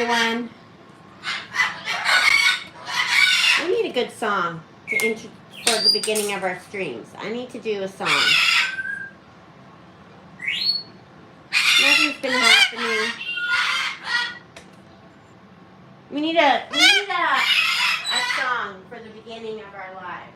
Everyone, we need a good song for the beginning of our streams. I need to do a song. Nothing's been happening. We need a song for the beginning of our lives.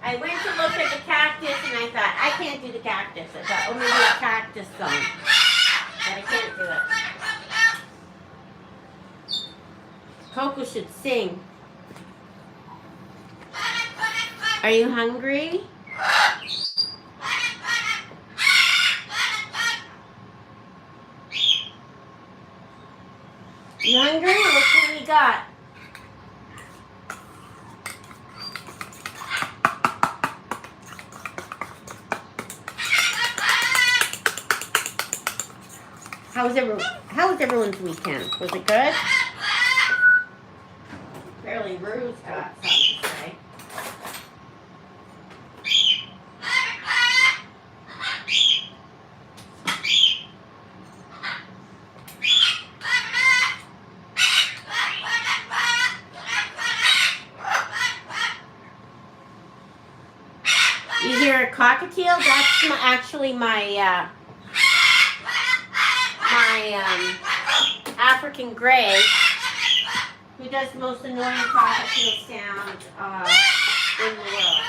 I went to look at the cactus and I thought, I can't do the cactus. I thought, oh, maybe a cactus song. But I can't do it. Coco should sing. Are you hungry? You hungry? Look what we got. How was everyone's weekend? Was it good? Apparently Rue's got something to say. You hear a cockatiel? That's actually my African gray, who does the most annoying cockatiel sound in the world.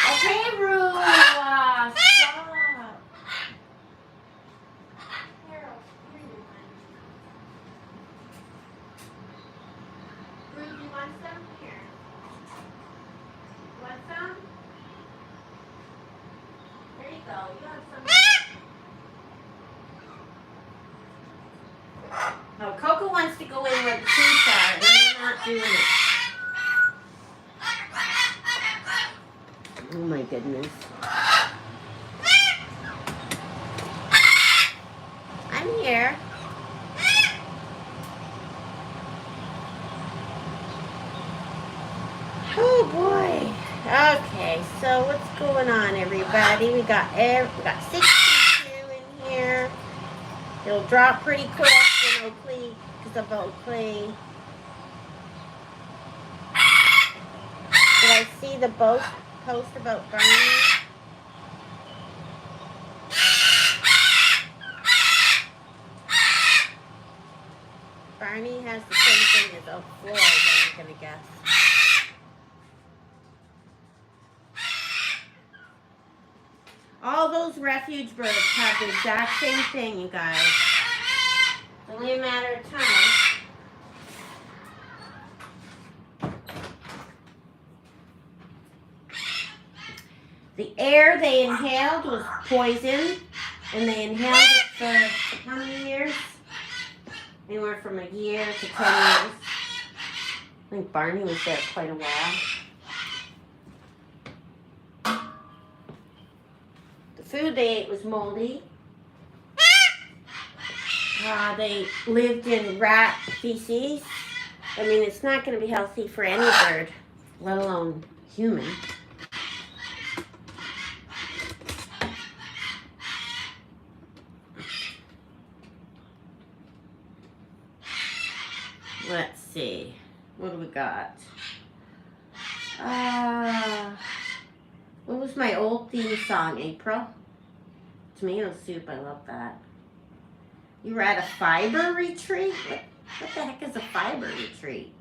Okay, Rue, stop. Rue, do you want some? Here. Want some? There you go. You have some. Oh, Coco wants to go in where the trees are, and we're not doing it. Oh my goodness. I'm here. Oh boy. Okay, so what's going on, everybody? We got 62 in here. It'll drop pretty quick in Oakley because of Oakley. Did I see the post about Barney? Barney has the same thing as Floyd, I'm gonna guess. All those refuge birds have the exact same thing, you guys. It's only a matter of time. The air they inhaled was poison, and they inhaled it for how many years? Anywhere from a year to 10 years. I think Barney was there quite a while. Food they ate was moldy. They lived in rat feces. I mean, it's not going to be healthy for any bird, let alone human. Let's see. What do we got? What was my old theme song, April? Tomato soup, I love that. You were at a fiber retreat? What the heck is a fiber retreat?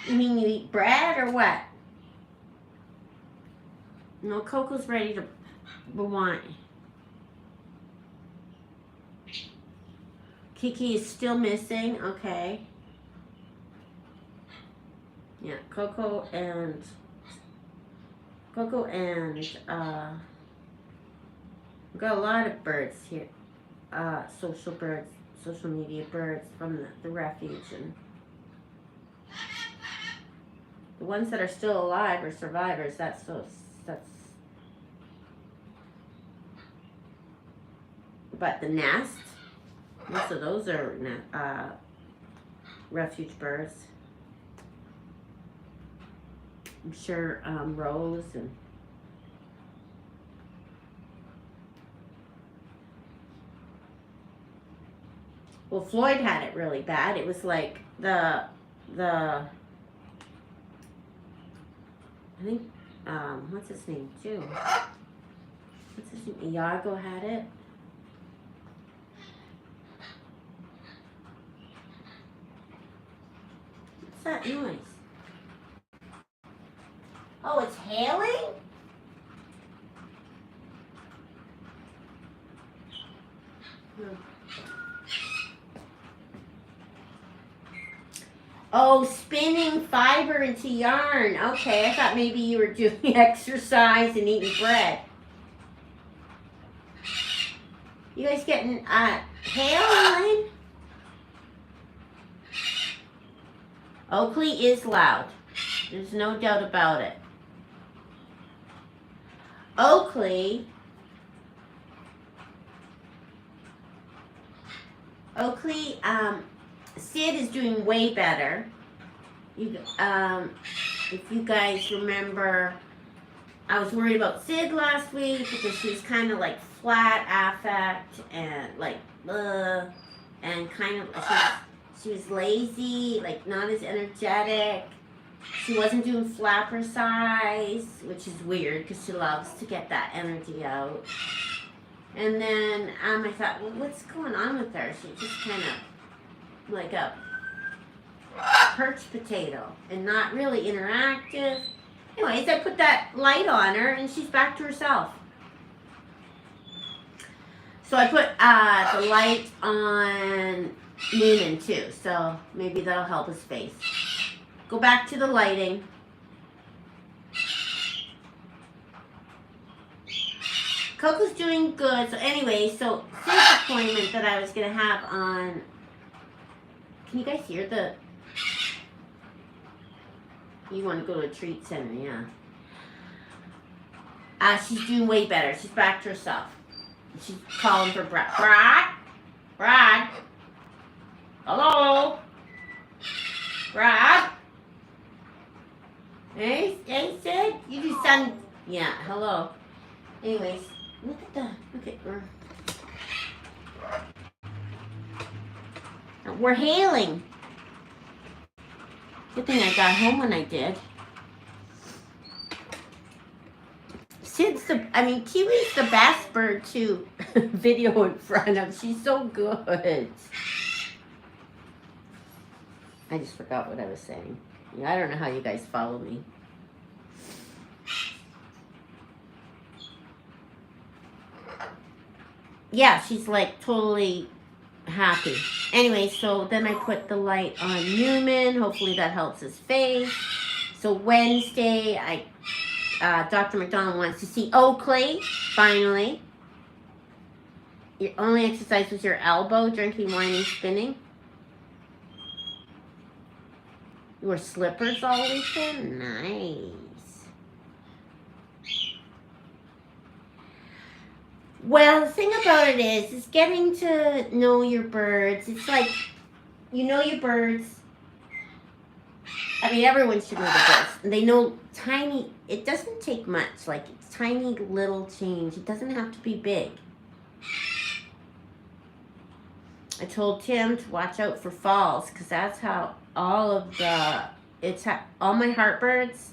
You mean you eat bread or what? No, Coco's ready to want. Kiki is still missing. Okay. Yeah, Coco and we've got a lot of birds here. Social birds, social media birds from the refuge, and the ones that are still alive or survivors. That's but the nest, most of those are refuge birds. I'm sure Rose and well, Floyd had it really bad. It was like the I think what's his name too? What's his name? Iago had it. What's that noise? Oh, it's hailing? Oh, spinning fiber into yarn. Okay, I thought maybe you were doing exercise and eating bread. You guys getting hail, Oakley is loud. There's no doubt about it. Oakley, Sid is doing way better. If you guys remember, I was worried about Sid last week because she was kind of like flat affect and like, and kind of, she was lazy, like not as energetic. She wasn't doing flapper size, which is weird because she loves to get that energy out. And then I thought, well, what's going on with her? She's just kind of like a perch potato and not really interactive. Anyways, I put that light on her and she's back to herself. So I put the light on Noonan too, so maybe that'll help his face. Go back to the lighting. Coco's doing good. So anyway, so Sid's appointment that I was going to have on... Can you guys hear the... You want to go to a treat center, yeah. She's doing way better. She's back to herself. She's calling for Brad. Brad? Hello? Brad? Hey, Sid? You do sun... Yeah, hello. Anyways, look at her. We're hailing. Good thing I got home when I did. Kiwi's the best bird to video in front of. She's so good. I just forgot what I was saying. I don't know how you guys follow me. Yeah, she's like totally happy. Anyway, so then I put the light on Newman. Hopefully that helps his face. So Wednesday, Dr. McDonald wants to see Oakley, finally. Your only exercise was your elbow, drinking wine and spinning. You wore slippers all weekend? Nice. Well, the thing about it is getting to know your birds. It's like, you know your birds. I mean, everyone should know the birds. They know tiny, it doesn't take much. Like, it's tiny little change. It doesn't have to be big. I told Tim to watch out for falls because that's how all of all my heartbirds,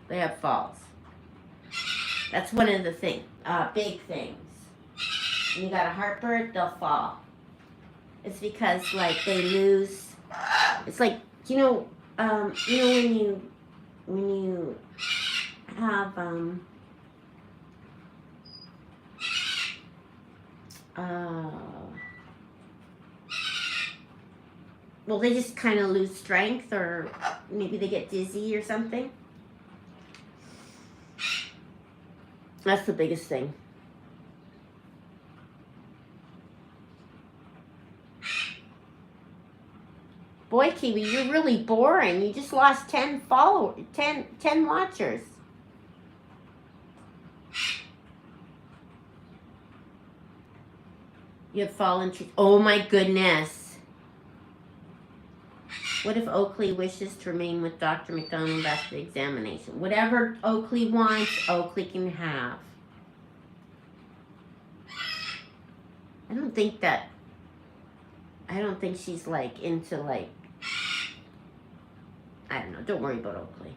they have falls. That's one of the big things. When you got a heartbird, they'll fall. It's because like they lose. It's like, you know, when you have, well, they just kind of lose strength, or maybe they get dizzy or something. That's the biggest thing. Boy, Kiwi, you're really boring. You just lost 10 followers, 10 watchers. You have fallen trees. Oh my goodness. What if Oakley wishes to remain with Dr. McDonald after the examination? Whatever Oakley wants, Oakley can have. I don't think she's like into like, I don't know, don't worry about Oakley.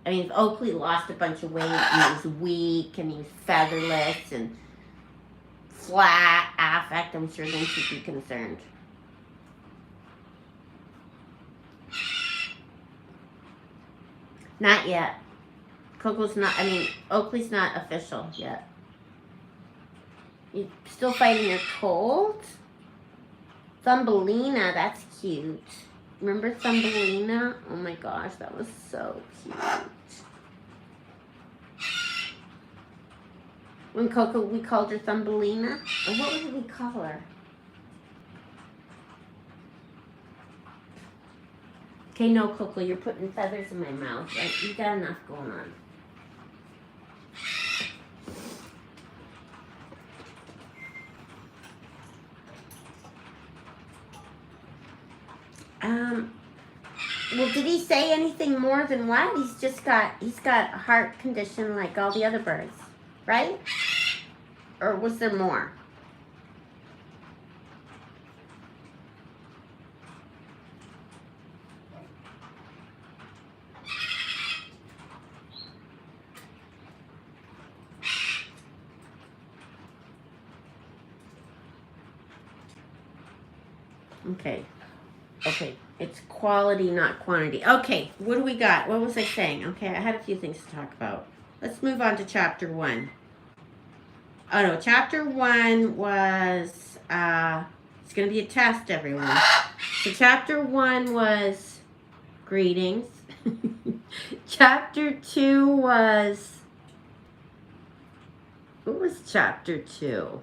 I mean, if Oakley lost a bunch of weight and he was weak and he was featherless and flat affect, I'm sure then she'd be concerned. Not yet. Oakley's not official yet. You're still fighting your cold? Thumbelina, that's cute. Remember Thumbelina? Oh my gosh, that was so cute. When Coco, we called her Thumbelina? Or what did we call her? Okay, no, Coco, you're putting feathers in my mouth, right? You got enough going on. Well, did he say anything more than what? He's got a heart condition like all the other birds, right? Or was there more? Okay, it's quality, not quantity. Okay, what do we got? What was I saying? Okay, I had a few things to talk about. Let's move on to chapter 1. Oh no, chapter 1 was, it's going to be a test, everyone. So chapter 1 was greetings. Chapter 2 was, what was chapter 2?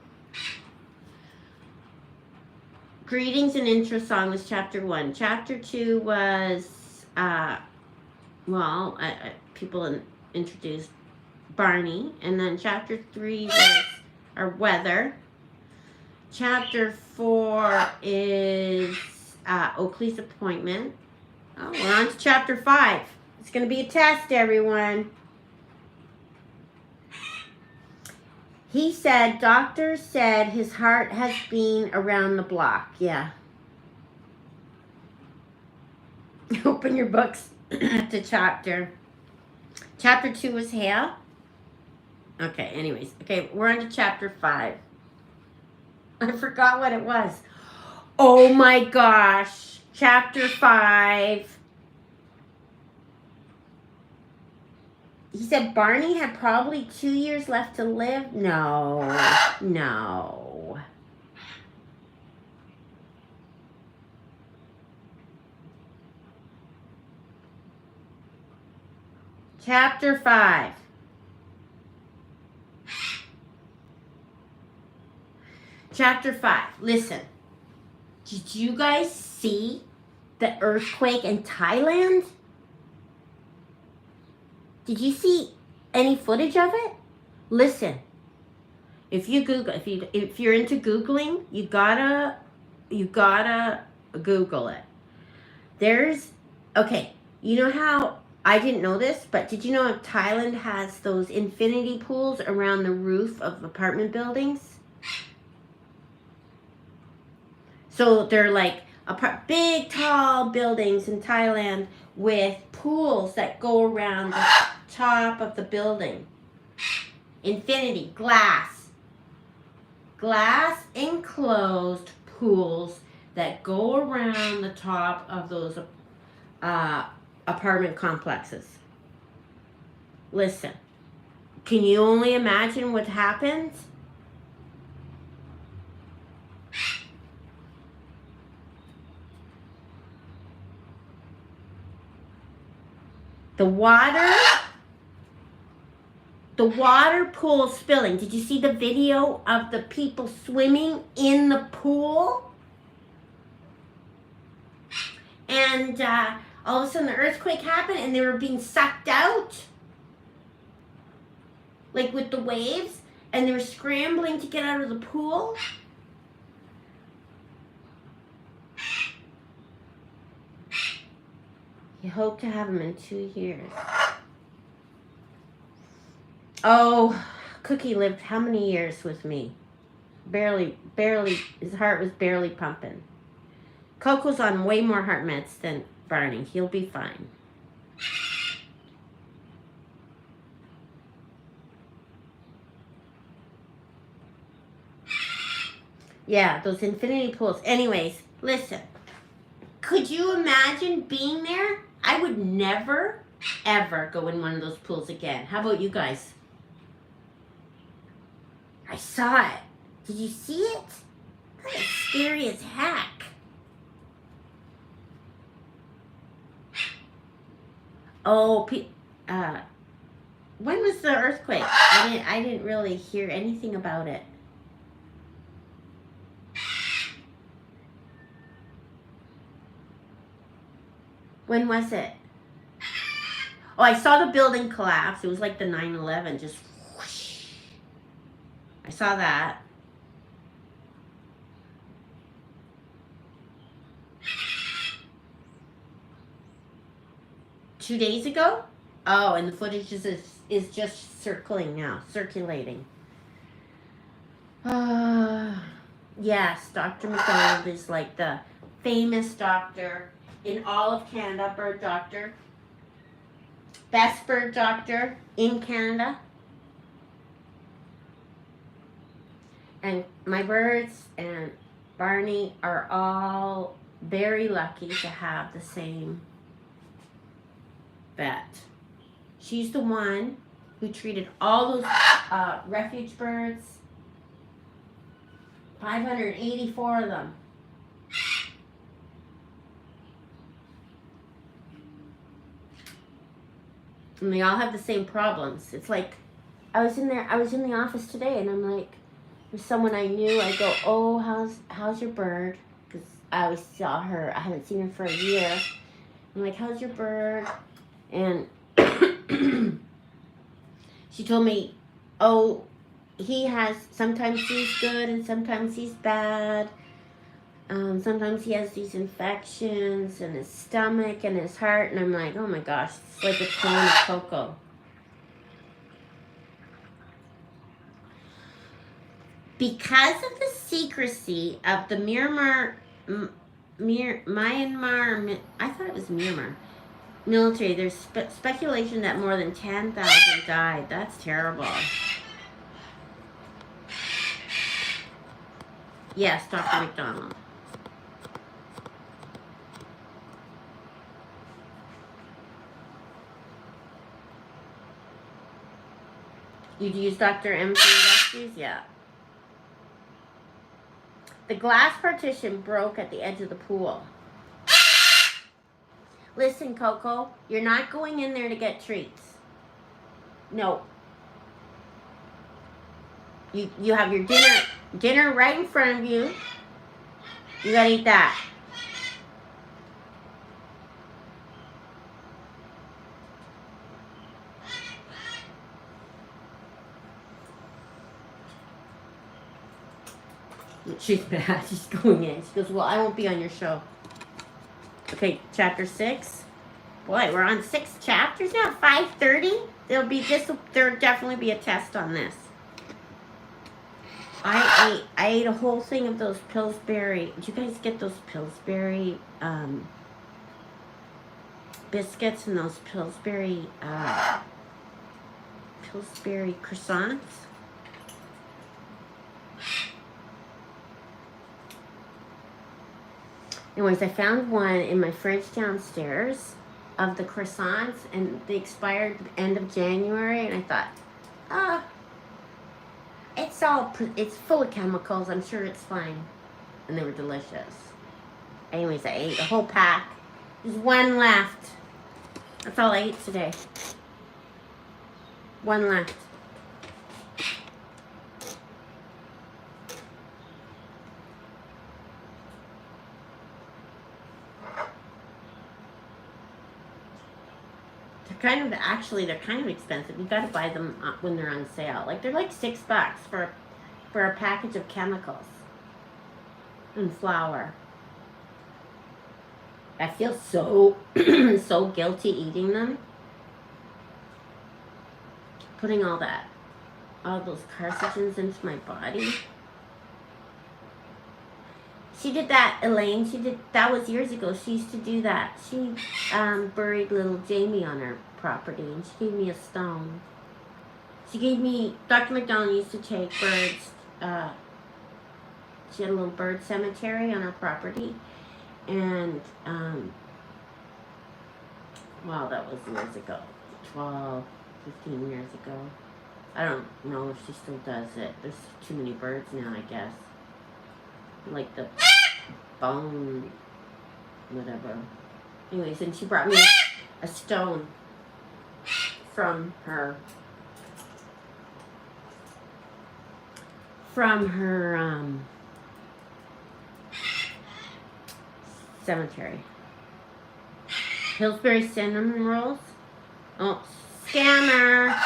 Greetings and intro song was chapter 1. Chapter 2 was, people introduced Barney. And then chapter 3 was our weather. Chapter 4 is Oakley's appointment. Oh, we're on to chapter 5. It's going to be a test, everyone. He said, doctor said his heart has been around the block. Yeah. Open your books to chapter. Chapter 2 was hail. Okay, anyways. Okay, we're on to chapter 5. I forgot what it was. Oh my gosh. Chapter 5. He said Barney had probably 2 years left to live. No. Chapter 5. Chapter 5. Listen. Did you guys see the earthquake in Thailand? Did you see any footage of it? Listen, if you're into Googling, you gotta Google it. Okay, you know how, I didn't know this, but did you know Thailand has those infinity pools around the roof of apartment buildings? So they're like big, tall buildings in Thailand with pools that go around the top of the building. Infinity, glass enclosed pools that go around the top of those apartment complexes. Listen, can you only imagine what happens? The water pool spilling. Did you see the video of the people swimming in the pool? And all of a sudden the earthquake happened and they were being sucked out. Like with the waves. And they were scrambling to get out of the pool. You hope to have him in 2 years. Oh, Cookie lived how many years with me? Barely, his heart was barely pumping. Coco's on way more heart meds than Barney. He'll be fine. Yeah, those infinity pools. Anyways, listen. Could you imagine being there? I would never, ever go in one of those pools again. How about you guys? I saw it. Did you see it? That's scary as heck. Oh, when was the earthquake? I didn't really hear anything about it. When was it? Oh, I saw the building collapse. It was like the 9/11, just whoosh. I saw that. Two days ago? Oh, and the footage is just circulating now. Yes, Dr. McDonald is like the famous doctor in all of Canada, bird doctor. Best bird doctor in Canada. And my birds and Barney are all very lucky to have the same vet. She's the one who treated all those refuge birds. 584 of them. And they all have the same problems. It's like, I was in the office today and I'm like, there's someone I knew. I go, oh, how's your bird? Because I always saw her. I haven't seen her for a year. I'm like, how's your bird? And she told me, oh, sometimes he's good and sometimes he's bad. Sometimes he has these infections in his stomach and his heart. And I'm like, oh my gosh, it's like a clone of Coco. Because of the secrecy of the Myanmar, I thought it was Myanmar military, there's speculation that more than 10,000 died. That's terrible. Yes, Dr. McDonald. You'd use Dr. M for rescues? Yeah. The glass partition broke at the edge of the pool. Listen, Coco, you're not going in there to get treats. No. You have your dinner right in front of you. You gotta eat that. She's mad. She's going in. She goes, well, I won't be on your show. Okay, chapter 6. Boy, we're on 6 chapters now. 5:30. There'll definitely be a test on this. I ate a whole thing of those Pillsbury. Did you guys get those Pillsbury biscuits and those Pillsbury croissants? Anyways, I found one in my fridge downstairs of the croissants, and they expired the end of January, and I thought, oh, it's full of chemicals. I'm sure it's fine. And they were delicious. Anyways, I ate the whole pack. There's one left. That's all I ate today. One left. They're kind of expensive. You gotta buy them when they're on sale. Like, they're like $6 for a package of chemicals and flour. I feel so so guilty eating them. Putting all those carcinogens into my body. She did that, Elaine. That was years ago. She used to do that. She buried little Jamie on her property, and she gave me a stone. Dr. McDonald used to take birds. She had a little bird cemetery on her property, and wow, that was years ago, 12, 15 years ago. I don't know if she still does it. There's too many birds now, I guess. Like the bone, whatever. Anyways, and she brought me a stone from her cemetery. Pillsbury cinnamon rolls. Oh, scammer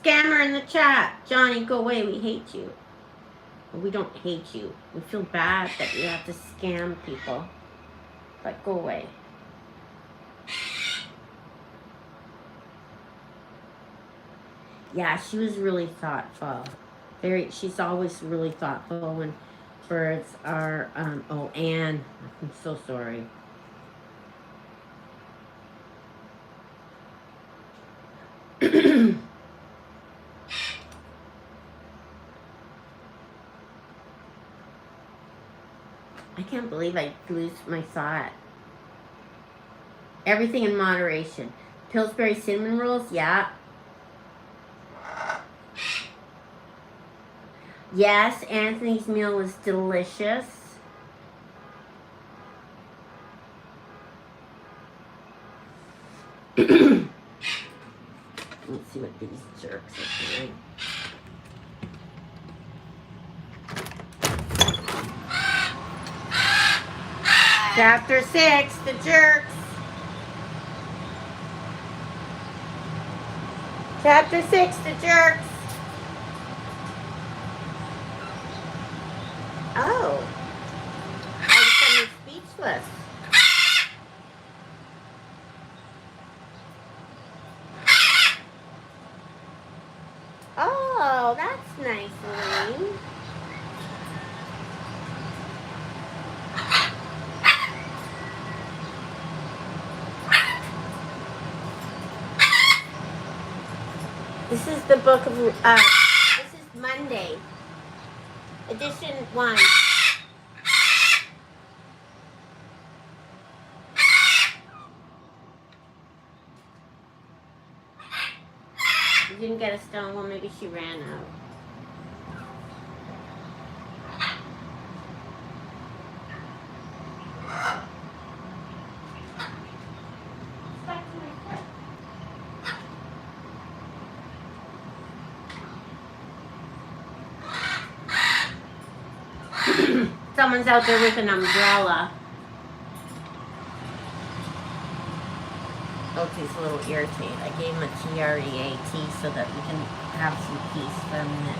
in the chat. Johnny, go away. We hate you. Well, we don't hate you. We feel bad that you have to scam people. But go away. Yeah, she was really thoughtful. She's always really thoughtful when birds are, oh, Anne, I'm so sorry. I can't believe I lose my thought. Everything in moderation. Pillsbury cinnamon rolls, yeah. Yes, Anthony's meal was delicious. Let's see what these jerks are doing. Chapter 6, the jerks. Chapter 6, the jerks. Oh. I'm suddenly speechless. Oh, that's nice, Elaine. This is the book of, this is Monday, edition 1. You didn't get a stone, well maybe she ran out. Someone's out there with an umbrella. Oh, he's a little irritated. I gave him a TREAT so that we can have some peace for a minute.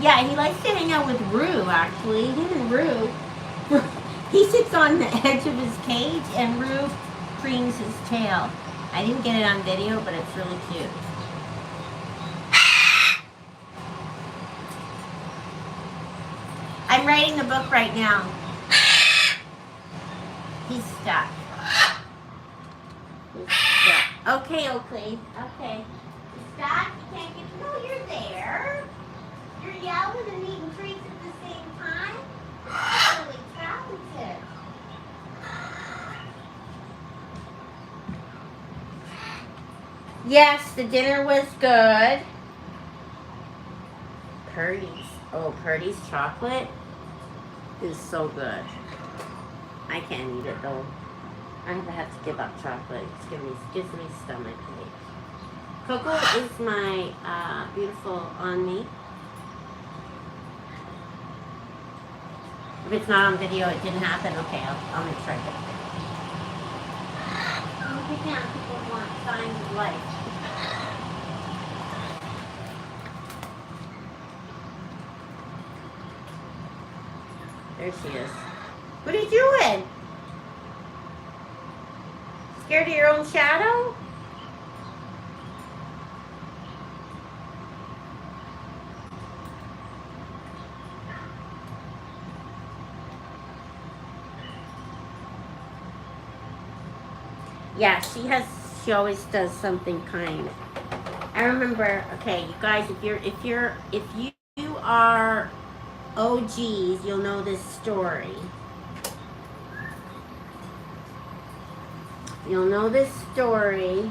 Yeah, he likes to hang out with Rue, actually. Him and Rue. He sits on the edge of his cage and Rue preens his tail. I didn't get it on video, but it's really cute. I'm writing the book right now. He's stuck. He's stuck. Okay, Oakley. Okay. He's stuck. You can't get... No, you're there. You're yelling and eating treats at the same time. Yes, the dinner was good. Purdy's. Oh, Purdy's chocolate is so good. I can't eat it though. I have to give up chocolate. Gives me stomach ache. Coco is my beautiful on me. If it's not on video, it didn't happen. Okay, I'll make sure I get it. People want signs of life. There she is. What are you doing? Scared of your own shadow? Yeah, she always does something kind. I remember, okay, you guys, if you are OGs, you'll know this story. You'll know this story.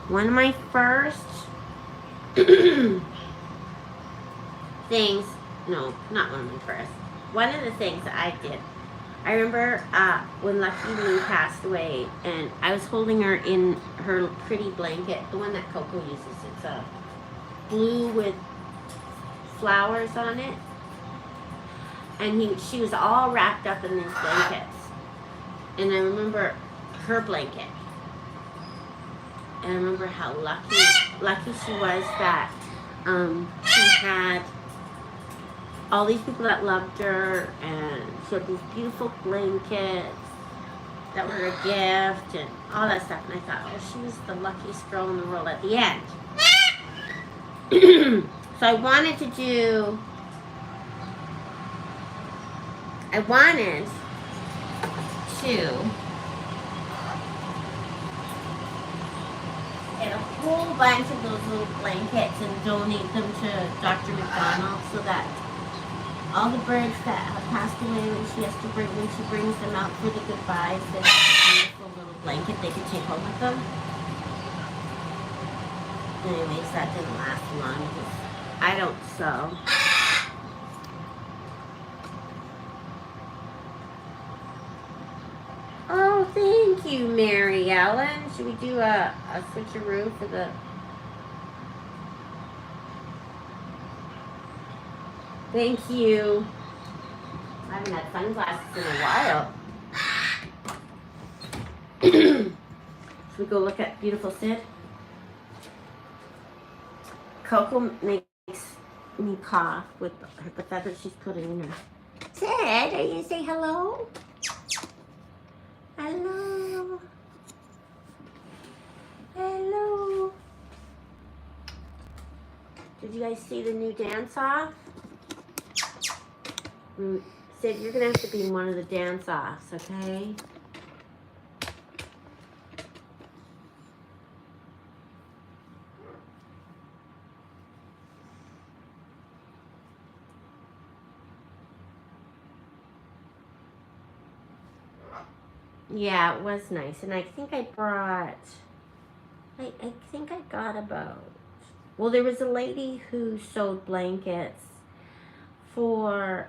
One of my first things, no, not one of my first. One of the things that I did, I remember when Lucky Lou passed away, and I was holding her in her pretty blanket, the one that Coco uses. It's a blue with flowers on it. And she was all wrapped up in these blankets. And I remember her blanket. And I remember how lucky she was that she had all these people that loved her, and she had these beautiful blankets that were a gift and all that stuff. And I thought, oh, she was the luckiest girl in the world at the end. So I wanted to get a whole bunch of those little blankets and donate them to Dr. McDonald, so that all the birds that have passed away, when she brings them out for the goodbyes, there's a beautiful little blanket they could take home with them. Anyways, that didn't last long because I don't sew. Oh, thank you, Mary Ellen. Should we do a switcheroo for the... Thank you. I haven't had sunglasses in a while. Should we go look at beautiful Sid? Coco makes me cough with the feathers she's putting in her. Sid, are you going to say hello? Hello. Hello. Did you guys see the new dance-off? Sid, you're going to have to be in one of the dance-offs, okay? Yeah, it was nice. And I think I brought... I think I got about... Well, there was a lady who sewed blankets for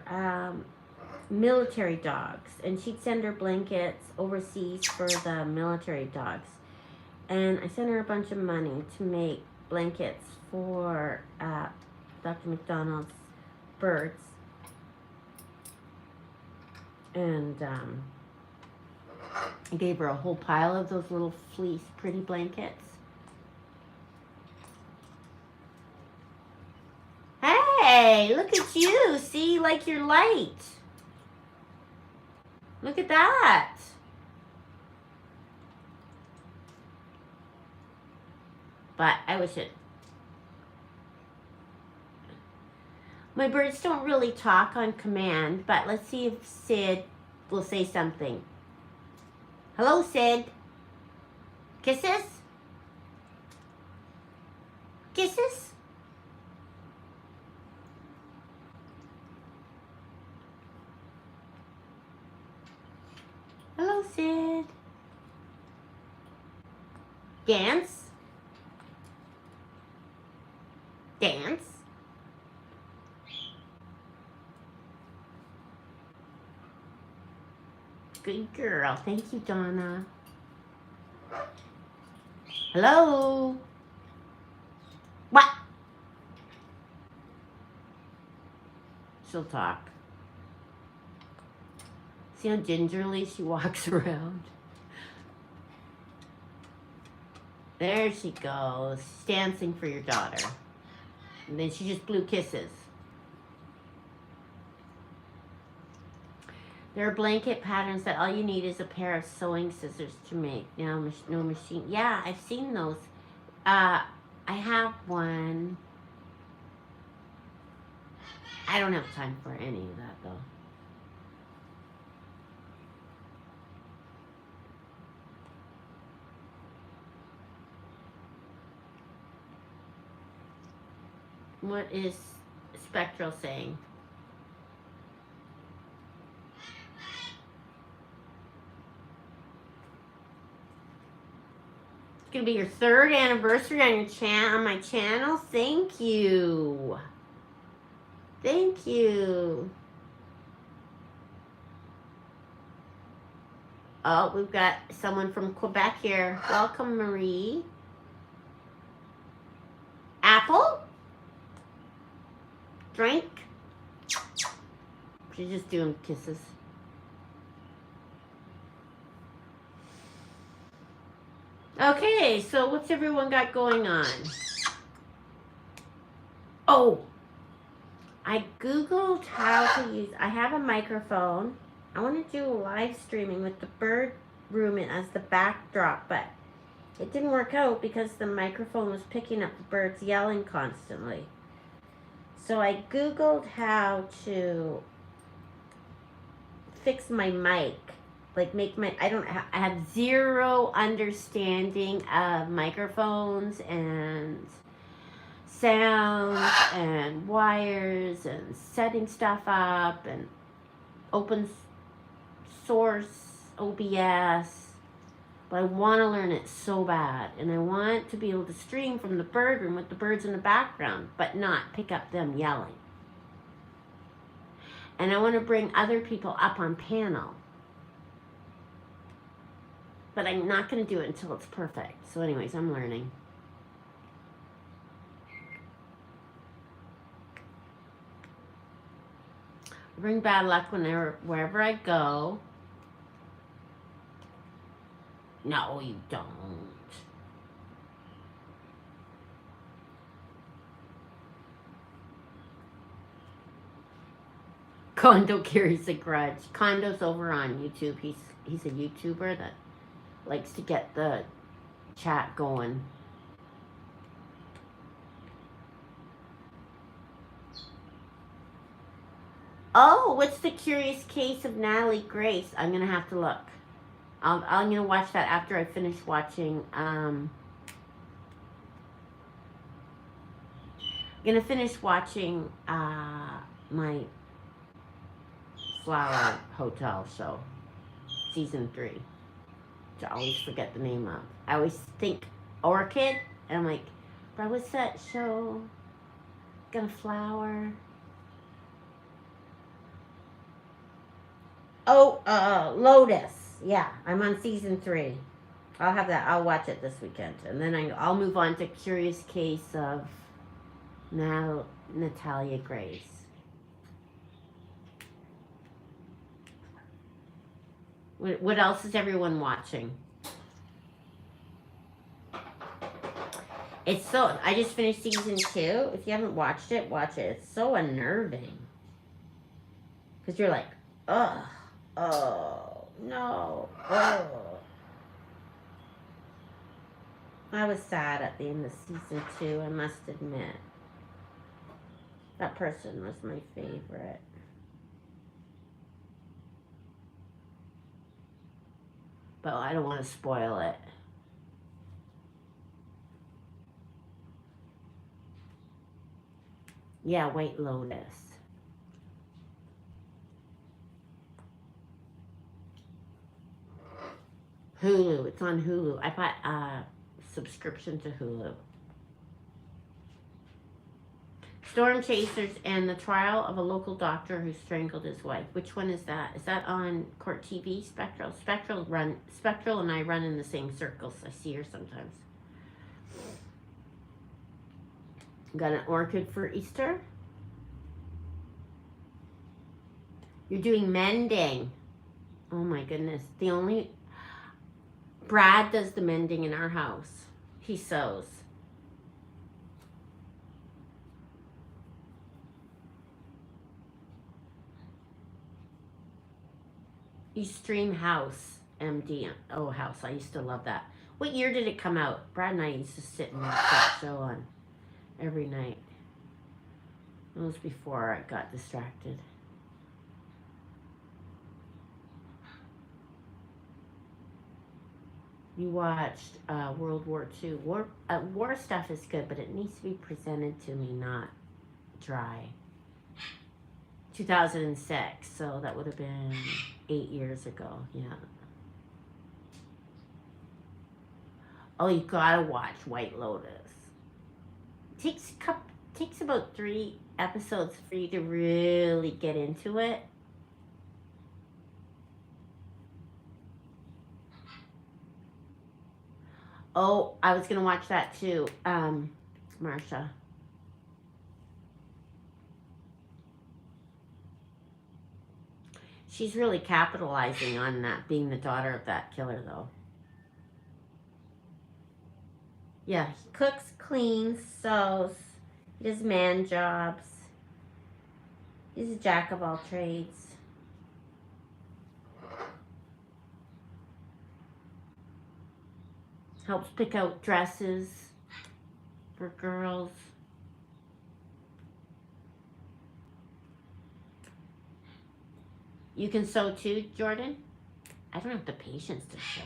military dogs, and she'd send her blankets overseas for the military dogs. And I sent her a bunch of money to make blankets for Dr. McDonald's birds. And I gave her a whole pile of those little fleece pretty blankets. Hey, look at you. See, like you're light. Look at that. But I wish it... My birds don't really talk on command, but let's see if Sid will say something. Hello, Sid. Kisses? Kisses? Hello, Sid. Dance? Good girl. Thank you, Donna. Hello? What? She'll talk. See how gingerly she walks around? There she goes. She's dancing for your daughter. And then she just blew kisses. There are blanket patterns that all you need is a pair of sewing scissors to make. Now, no machine. Yeah, I've seen those. I have one. I don't have time for any of that, though. What is Spectral saying? It's gonna be your 3rd anniversary on your on my channel. Thank you. Thank you. Oh, we've got someone from Quebec here. Welcome, Marie. Apple? Drink? She's just doing kisses. Okay, so what's everyone got going on? Oh, I Googled how to use, I have a microphone. I want to do live streaming with the bird room as the backdrop, but it didn't work out because the microphone was picking up the birds yelling constantly. So I Googled how to fix my mic, like make my, I have zero understanding of microphones and sounds and wires and setting stuff up and open source OBS. But I want to learn it so bad, and I want to be able to stream from the bird room with the birds in the background, but not pick up them yelling. And I want to bring other people up on panel. But I'm not going to do it until it's perfect. So anyways, I'm learning. I bring bad luck wherever I go. No, you don't. Kondo carries a grudge. Kondo's over on YouTube. He's a YouTuber that likes to get the chat going. Oh, what's the curious case of Natalie Grace? I'm gonna have to look. I'm gonna watch that after I finish watching. I'm gonna finish watching my Flower Hotel show, season 3. Which I always forget the name of. I always think Orchid, and I'm like, but what's that show? Gonna flower. Oh, Lotus. Yeah, I'm on season 3. I'll have that. I'll watch it this weekend, and then I'll move on to Curious Case of Natalia Grace. What else is everyone watching? It's so. I just finished season 2. If you haven't watched it, watch it. It's so unnerving. Because you're like, ugh, oh, no, oh. I was sad at the end of season 2, I must admit. That person was my favorite. But I don't want to spoil it. Yeah, White Lotus. Hulu. It's on Hulu. I bought a subscription to Hulu. Storm Chasers and the trial of a local doctor who strangled his wife. Which one is that? Is that on Court TV? Spectral. Spectral and I run in the same circles. I see her sometimes. Got an orchid for Easter. You're doing mending. Oh my goodness. Brad does the mending in our house. He sews. Extreme House, MD. Oh, House. I used to love that. What year did it come out? Brad and I used to sit and watch that show on every night. It was before I got distracted. You watched World War II. War stuff is good, but it needs to be presented to me, not dry. 2006, so that would have been 8 years ago. Yeah. Oh, you gotta watch White Lotus. Takes about 3 episodes for you to really get into it. Oh, I was gonna watch that too, Marsha. She's really capitalizing on that, being the daughter of that killer, though. Yeah, he cooks, cleans, sews, he does man jobs. He's a jack of all trades. Helps pick out dresses for girls. You can sew too, Jordan? I don't have the patience to sew.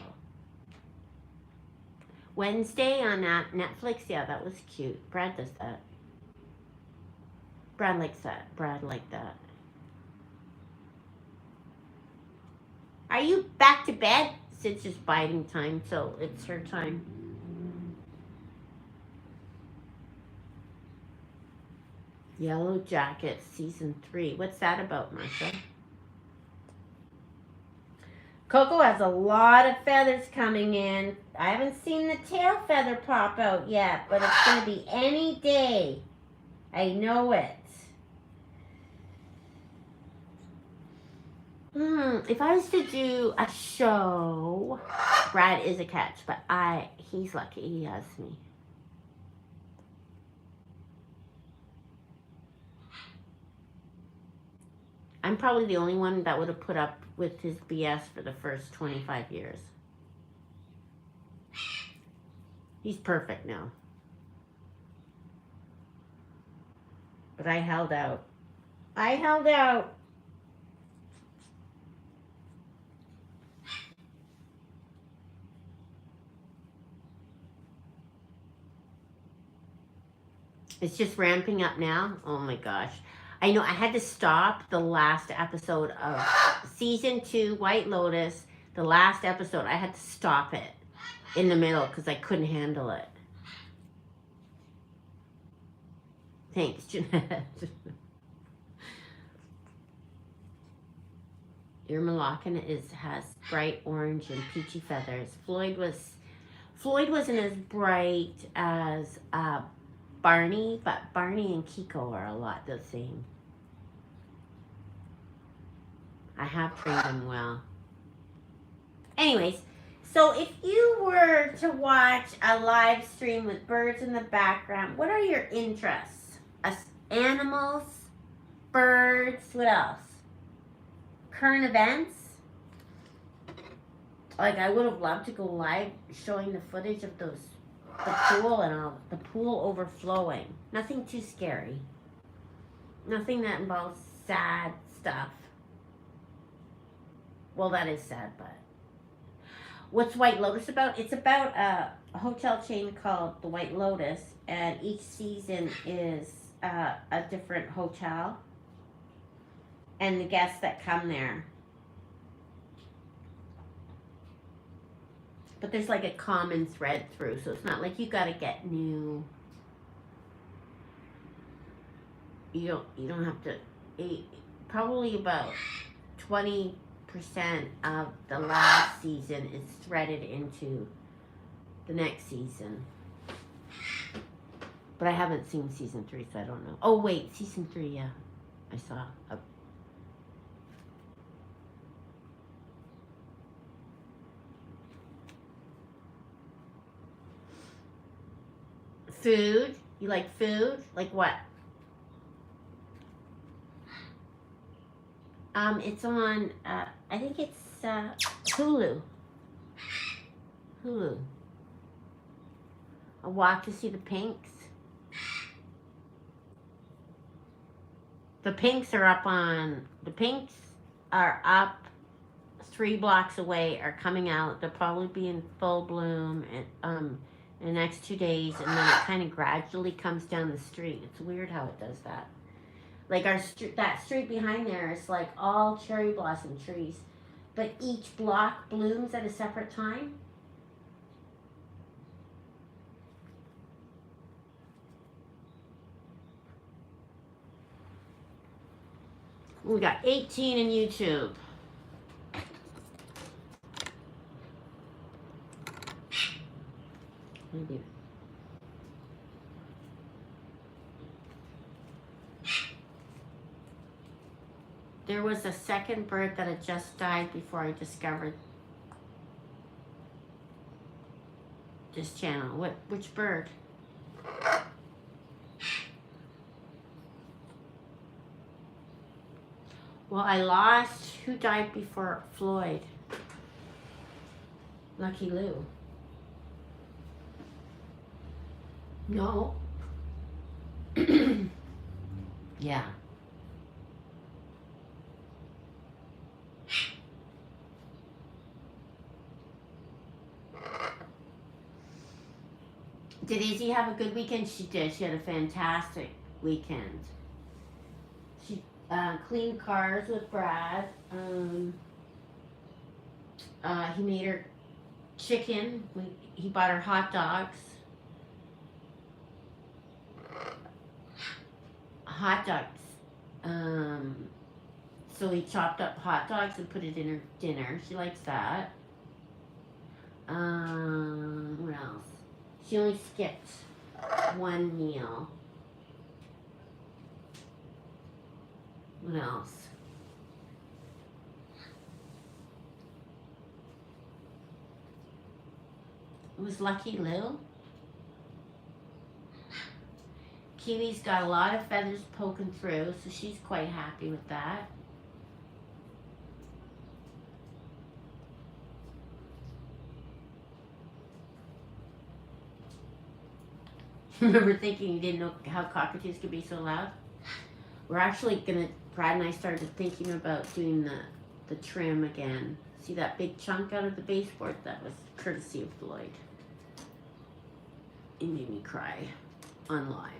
Wednesday on Netflix, yeah, that was cute. Brad does that. Brad likes that. Brad liked that. Are you back to bed? Sid's just biding time, so it's her time. Yellow Jacket, Season 3. What's that about, Marsha? Coco has a lot of feathers coming in. I haven't seen the tail feather pop out yet, but it's going to be any day. I know it. If I was to do a show, Brad is a catch, but he's lucky he has me. I'm probably the only one that would have put up with his BS for the first 25 years. He's perfect now. But I held out. I held out. It's just ramping up now. Oh my gosh. I know I had to stop the last episode of Season 2, White Lotus. The last episode, I had to stop it in the middle because I couldn't handle it. Thanks, Jeanette. Your Moroccan has bright orange and peachy feathers. Floyd wasn't as bright as Barney, but Barney and Kiko are a lot the same. I have trained them well. Anyways, so if you were to watch a live stream with birds in the background, what are your interests? Animals, birds, what else? Current events? Like, I would have loved to go live showing the footage of the pool and all, the pool overflowing. Nothing too scary. Nothing that involves sad stuff. Well, that is sad, but... What's White Lotus about? It's about a hotel chain called the White Lotus, and each season is a different hotel. And the guests that come there. But there's like a common thread through, so it's not like you gotta get new. you don't have to eat. Probably about 20% of the last season is threaded into the next season. But I haven't seen season 3, so I don't know. Oh wait, season 3, yeah. I saw a food. You like food? Like what? It's on, I think it's Hulu. Hulu. A walk to see the pinks. The pinks are up on, the pinks are up 3 blocks away, are coming out. They'll probably be in full bloom in the next 2 days, and then it kind of gradually comes down the street. It's weird how it does that. Like that street behind there is like all cherry blossom trees, but each block blooms at a separate time. We got 18 in YouTube. Maybe. There was a second bird that had just died before I discovered this channel. Which bird? Well, I lost. Who died before Floyd? Lucky Lou. No. Yeah. Did Izzy have a good weekend? She did. She had a fantastic weekend. She cleaned cars with Brad. He made her chicken. He bought her hot dogs. Hot dogs. So he chopped up hot dogs and put it in her dinner. She likes that. What else? She only skipped one meal. What else? It was Lucky Lou. Kiwi's got a lot of feathers poking through, so she's quite happy with that. Remember thinking you didn't know how cockatoos could be so loud? We're actually gonna, Brad and I started thinking about doing the trim again. See that big chunk out of the baseboard? That was courtesy of Floyd. It made me cry on live.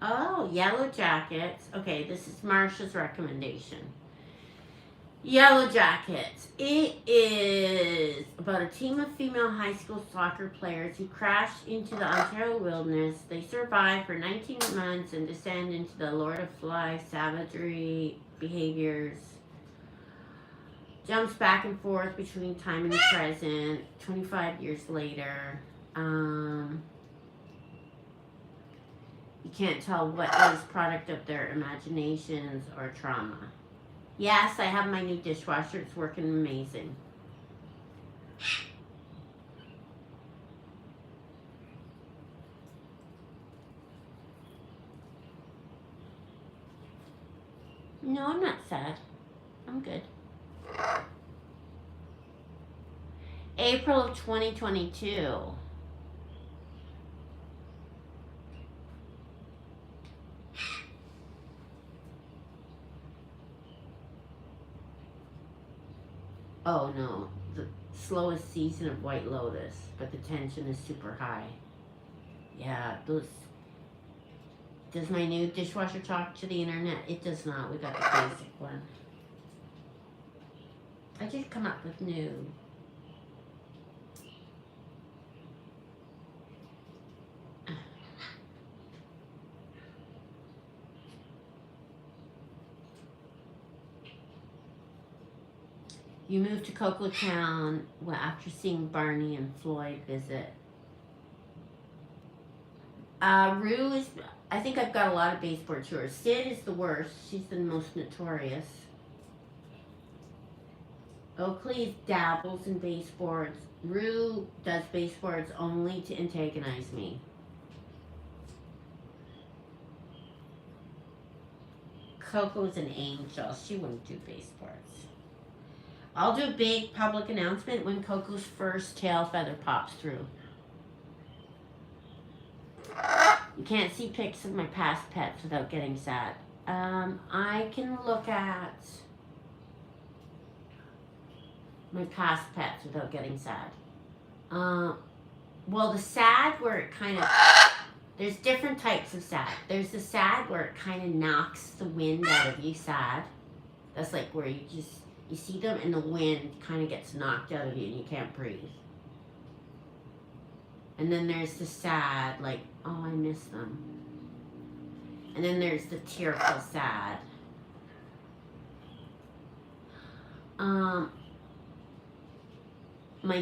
Oh, Yellow Jackets. Okay, this is Marsha's recommendation. Yellow Jackets. It is about a team of female high school soccer players who crash into the Ontario wilderness. They survive for 19 months and descend into the Lord of Flies savagery behaviors. Jumps back and forth between time and the present. 25 years later. You can't tell what is product of their imaginations or trauma. Yes, I have my new dishwasher. It's working amazing. No, I'm not sad. I'm good. April of 2022. Oh no, the slowest season of White Lotus, but the tension is super high. Yeah, Does my new dishwasher talk to the internet? It does not. We got the basic one. I did come up with new. You moved to Coco Town after seeing Barney and Floyd visit. Rue is, I think I've got a lot of baseboard tours. Sid is the worst. She's the most notorious. Oakley dabbles in baseboards. Rue does baseboards only to antagonize me. Coco's an angel. She wouldn't do baseboards. I'll do a big public announcement when Coco's first tail feather pops through. You can't see pics of my past pets without getting sad. I can look at my past pets without getting sad. Well, the sad where it kind of... There's different types of sad. There's the sad where it kind of knocks the wind out of you sad. That's like where you see them and the wind kind of gets knocked out of you and you can't breathe. And then there's the sad, like, oh, I miss them. And then there's the tearful sad. My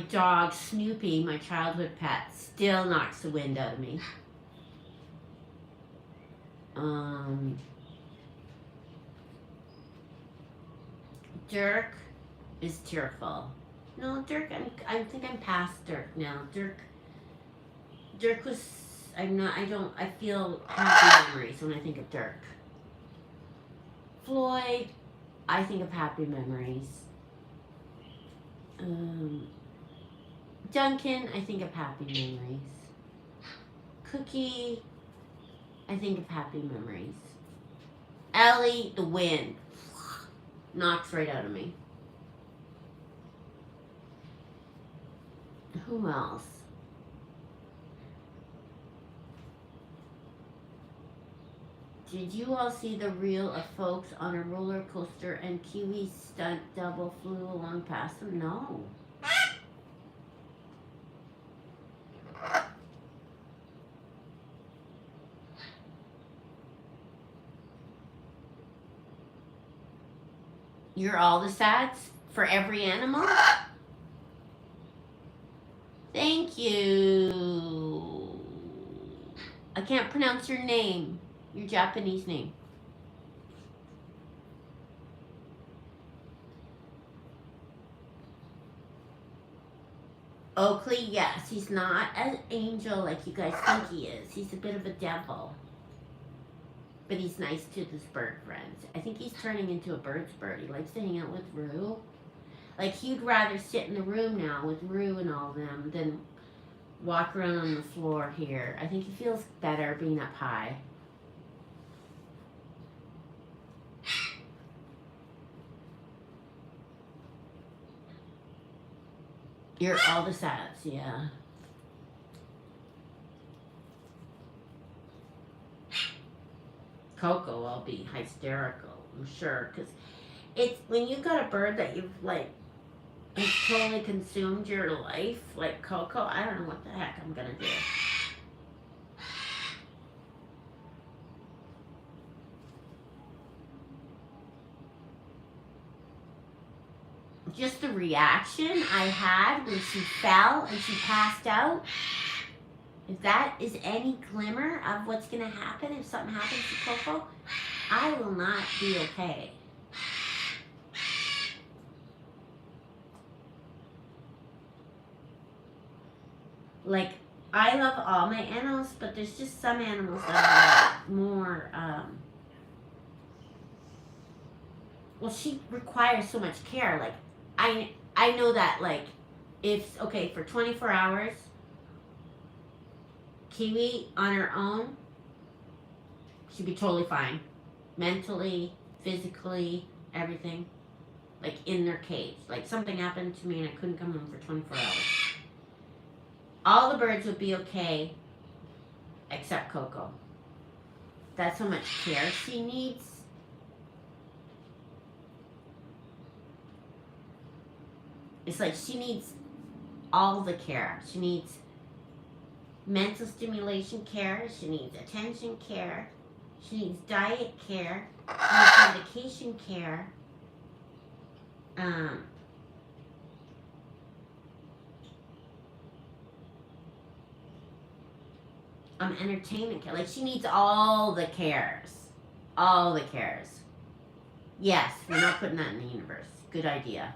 dog, Snoopy, my childhood pet, still knocks the wind out of me. Dirk is tearful. No, Dirk, I think I'm past Dirk now. Dirk was, I feel happy memories when I think of Dirk. Floyd, I think of happy memories. Duncan, I think of happy memories. Cookie, I think of happy memories. Ellie, the wind, knocks right out of me. Who else? Did you all see the reel of folks on a roller coaster and Kiwi stunt double flew along past them? No. You're all the sads for every animal? Thank you. I can't pronounce your name. Your Japanese name. Oakley, yes, he's not an angel like you guys think he is. He's a bit of a devil. But he's nice to his bird friends. I think he's turning into a bird's bird. He likes to hang out with Rue. Like, he'd rather sit in the room now with Rue and all them than walk around on the floor here. I think he feels better being up high. You're all the sads, yeah. Coco, I'll be hysterical, I'm sure, because it's when you've got a bird that you've like, it's totally consumed your life, like Coco. I don't know what the heck I'm gonna do. Just the reaction I had when she fell and she passed out, if that is any glimmer of what's going to happen if something happens to Coco, I will not be okay. Like, I love all my animals, but there's just some animals that are more, well, she requires so much care. Like, I know that, like, if, okay, for 24 hours, Kiwi on her own, she'd be totally fine. Mentally, physically, everything. Like, in their cage. Like, something happened to me and I couldn't come home for 24 hours. All the birds would be okay, except Coco. That's how much care she needs. It's like she needs all the care. She needs mental stimulation care. She needs attention care. She needs diet care. She needs medication care. Entertainment care. Like, she needs all the cares. All the cares. Yes, we're not putting that in the universe. Good idea.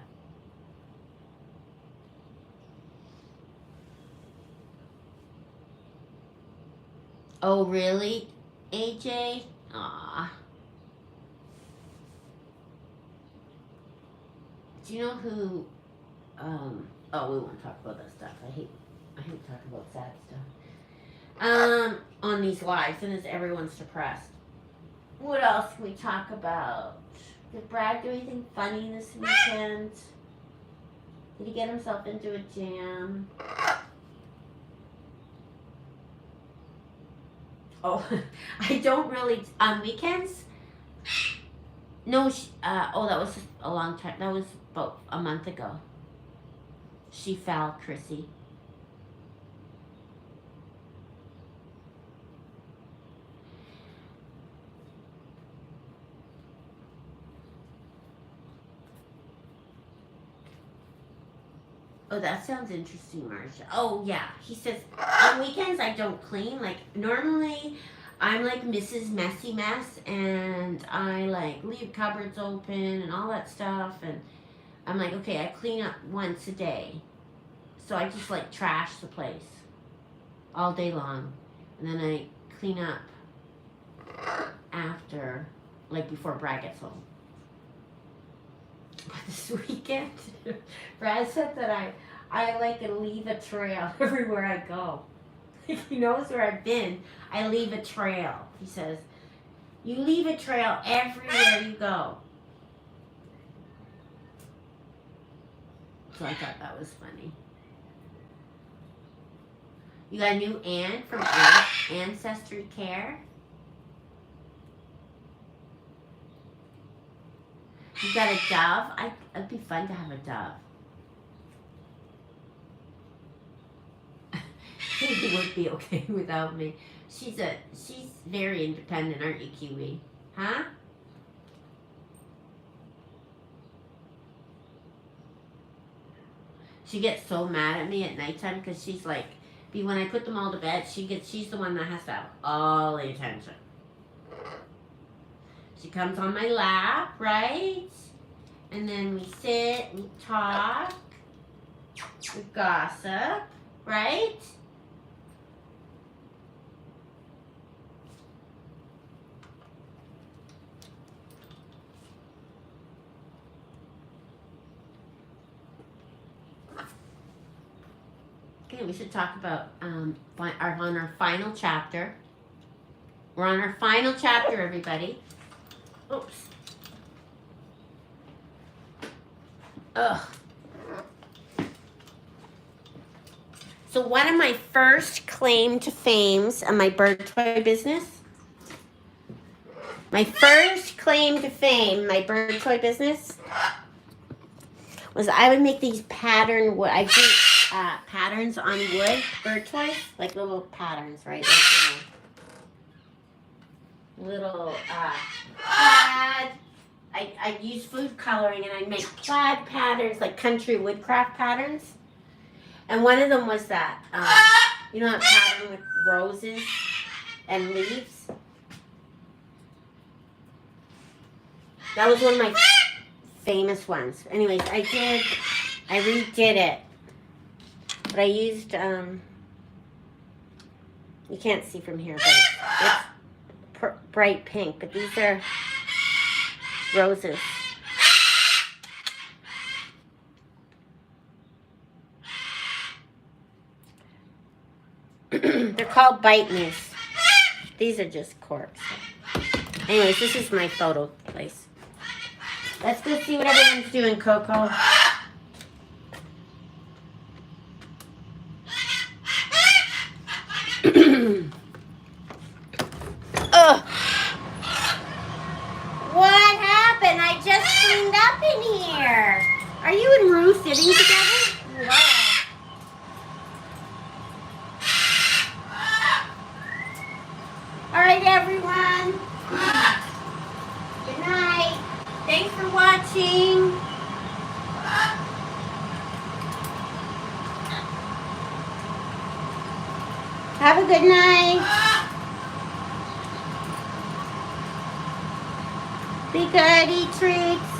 Oh, really, AJ? Aw. Do you know who, oh, we won't talk about that stuff. I hate talking about sad stuff. On these lives, and as everyone's depressed. What else can we talk about? Did Brad do anything funny this weekend? Did he get himself into a jam? Oh, I don't really, on weekends? No, that was a long time, that was about a month ago. She fell, Chrissy. Oh, that sounds interesting, Marcia. Oh, yeah. He says, on weekends, I don't clean. Like, normally, I'm like Mrs. Messy Mess, and I, like, leave cupboards open and all that stuff. And I'm like, okay, I clean up once a day. So I just, like, trash the place all day long. And then I clean up after, like, before Brad gets home. But this weekend, Brad said that I like to leave a trail everywhere I go. He knows where I've been. I leave a trail. He says, you leave a trail everywhere you go. So I thought that was funny. You got a new aunt from Ancestry Care? You got a dove? It'd be fun to have a dove. He would be okay without me. She's very independent, aren't you, Kiwi? Huh? She gets so mad at me at nighttime because she's like, when I put them all to bed, she's the one that has to have all the attention. She comes on my lap, right? And then we sit, we talk, we gossip, right? Okay, we should talk about on our final chapter. We're on our final chapter, everybody. Oops. Ugh. So one of my first claim to fames on my bird toy business, my first claim to fame, my bird toy business, was I would make these patterns on wood, bird toys, like little patterns, right? Like, little plaid. I'd use food coloring and I'd make plaid patterns, like country woodcraft patterns. And one of them was that, you know, that pattern with roses and leaves? That was one of my famous ones. Anyways, I redid it. But I used, you can't see from here, but it's bright pink. But these are roses. They're called bite me. These are just corks. Anyways, this is my photo place. Let's go see what everyone's doing, Coco. Ugh. up in here. Are you and Rue sitting together? Yeah. All right, everyone. Good night. Thanks for watching. Have a good night. Be good, eat treats.